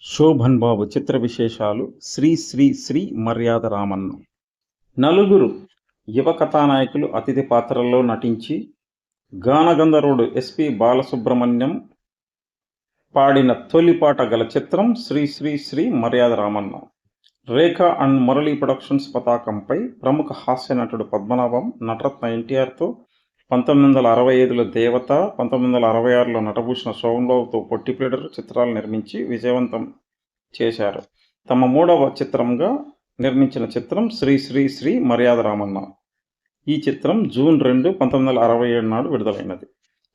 శోభన్ బాబు చిత్ర విశేషాలు. శ్రీ శ్రీ శ్రీ మర్యాద రామన్న. నలుగురు యువ కథానాయకులు అతిథి పాత్రల్లో నటించి గానగంధర్వుడు ఎస్పి బాలసుబ్రహ్మణ్యం పాడిన తొలి పాట గల చిత్రం శ్రీ శ్రీ శ్రీ మర్యాద రామన్న. రేఖ అండ్ మురళీ ప్రొడక్షన్స్ పతాకంపై ప్రముఖ హాస్య నటుడు పద్మనాభం నటరత్న ఎన్టీఆర్తో 1965లో దేవత, 1966లో నటభూషణ శోభన్ బాబుతో పొట్టిప్లేడర్ చిత్రాలు నిర్మించి విజయవంతం చేశారు. తమ 3వ చిత్రంగా నిర్మించిన చిత్రం శ్రీ శ్రీ శ్రీ మర్యాద రామన్న. ఈ చిత్రం జూన్ 2, 1967 నాడు విడుదలైనది.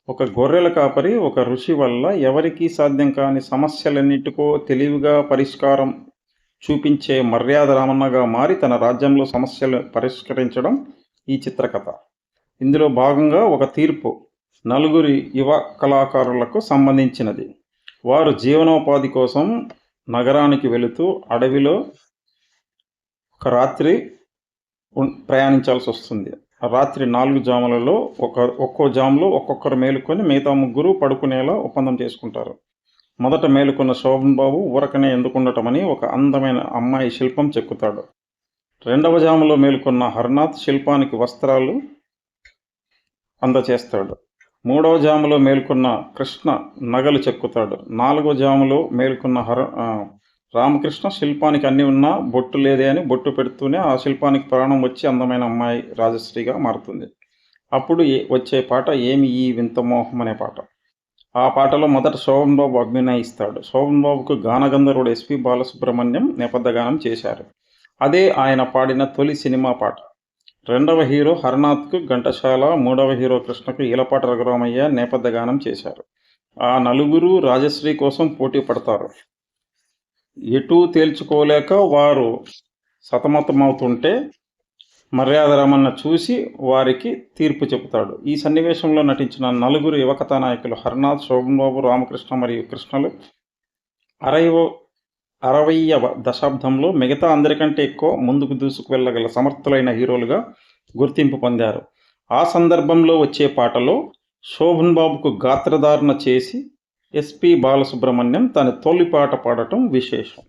ఒక గొర్రెల కాపరి ఒక ఋషి వల్ల ఎవరికీ సాధ్యం కాని సమస్యలన్నిటికో తెలివిగా పరిష్కారం చూపించే మర్యాద రామన్నగా మారి తన రాజ్యంలో సమస్యలు పరిష్కరించడం ఈ చిత్రకథ. ఇందులో భాగంగా ఒక తీర్పు నలుగురి యువ కళాకారులకు సంబంధించినది. వారు జీవనోపాధి కోసం నగరానికి వెళుతూ అడవిలో ఒక రాత్రి ప్రయాణించాల్సి వస్తుంది. రాత్రి 4 జాములలో ఒక్కో జాములో ఒక్కొక్కరు మేలుకొని మిగతా 3 పడుకునేలా ఒప్పందం చేసుకుంటారు. మొదట మేలుకున్న శోభన్ బాబు ఊరకనే ఎందుకుండటమని ఒక అందమైన అమ్మాయి శిల్పం చెక్కుతాడు. 2వ జాములో మేలుకున్న హర్నాథ్ శిల్పానికి వస్త్రాలు అందచేస్తాడు. 3వ జాములో మేల్కొన్న కృష్ణ నగలు చెక్కుతాడు. 4వ జాములో మేల్కొన్న రామకృష్ణ శిల్పానికి అన్నీ ఉన్నా బొట్టు లేదే అని బొట్టు పెడుతూనే ఆ శిల్పానికి ప్రాణం వచ్చి అందమైన అమ్మాయి రాజశ్రీగా మారుతుంది. అప్పుడు వచ్చే పాట ఏమి ఈ వింత మోహం అనే పాట. ఆ పాటలో మొదట శోభన్ బాబు అభినయిస్తాడు. శోభన్ బాబుకు గానగంధర్వుడు ఎస్పి బాలసుబ్రహ్మణ్యం నేపథ్య గానం చేశారు. అదే ఆయన పాడిన తొలి సినిమా పాట. 2వ హీరో హర్నాథ్కు ఘంటసాల, 3వ హీరో కృష్ణకు ఈలపాటి రఘురామయ్య నేపథ్య గానం చేశారు. ఆ నలుగురు రాజశ్రీ కోసం పోటీ పడతారు. ఎటూ తేల్చుకోలేక వారు సతమతమవుతుంటే మర్యాద రామన్న చూసి వారికి తీర్పు చెబుతాడు. ఈ సన్నివేశంలో నటించిన నలుగురు యువ కథానాయకులు హర్నాథ్, శోభన్ బాబు, రామకృష్ణ మరియు కృష్ణలు 60వ దశాబ్దంలో మిగతా అందరికంటే ఎక్కువ ముందుకు దూసుకు వెళ్ళగల సమర్థులైన హీరోలుగా గుర్తింపు పొందారు. ఆ సందర్భంలో వచ్చే పాటలో శోభన్ బాబుకు గాత్రధారణ చేసి ఎస్పి బాలసుబ్రహ్మణ్యం తన తొలి పాట పాడటం విశేషం.